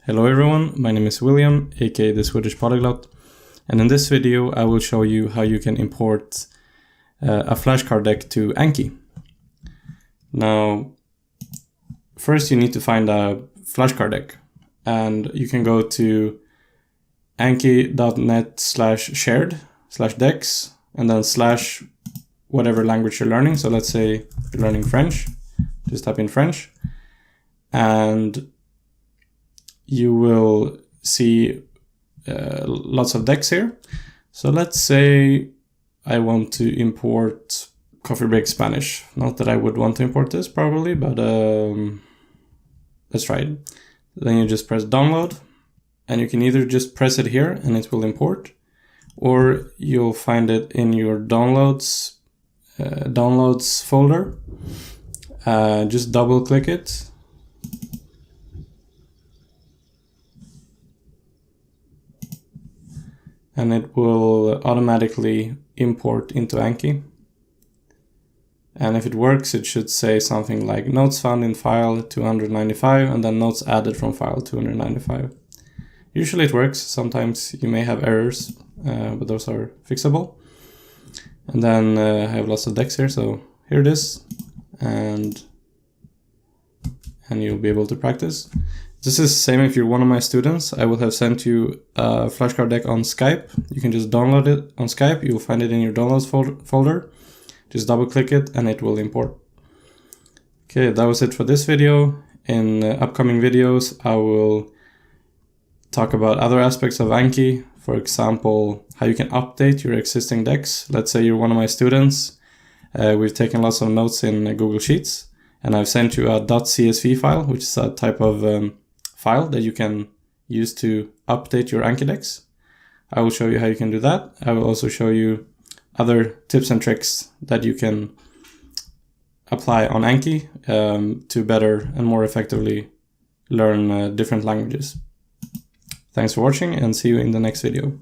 Hello everyone, my name is William, aka the Swedish Polyglot, and in this video I will show you how you can import a flashcard deck to Anki. Now, first you need to find a flashcard deck, and you can go to anki.net/shared/decks and then / whatever language you're learning. So let's say you're learning French, just type in French, and you will see lots of decks here. So let's say I want to import Coffee Break Spanish. Not that I would want to import this probably, but let's try it. Then you just press download, and you can either just press it here and it will import, or you'll find it in your downloads folder. Just double click it. And it will automatically import into Anki. And if it works, it should say something like notes found in file 295 and then notes added from file 295. Usually it works. Sometimes you may have errors, but those are fixable. And then I have lots of decks here, so here it is. And you'll be able to practice. This is the same if you're one of my students. I will have sent you a flashcard deck on Skype. You can just download it on Skype. You'll find it in your downloads folder. Just double click it and it will import. Okay, that was it for this video. In upcoming videos, I will talk about other aspects of Anki. For example, how you can update your existing decks. Let's say you're one of my students. We've taken lots of notes in Google Sheets, and I've sent you a .csv file, which is a type of file that you can use to update your Anki decks. I will show you how you can do that. I will also show you other tips and tricks that you can apply on Anki to better and more effectively learn different languages. Thanks for watching, and see you in the next video.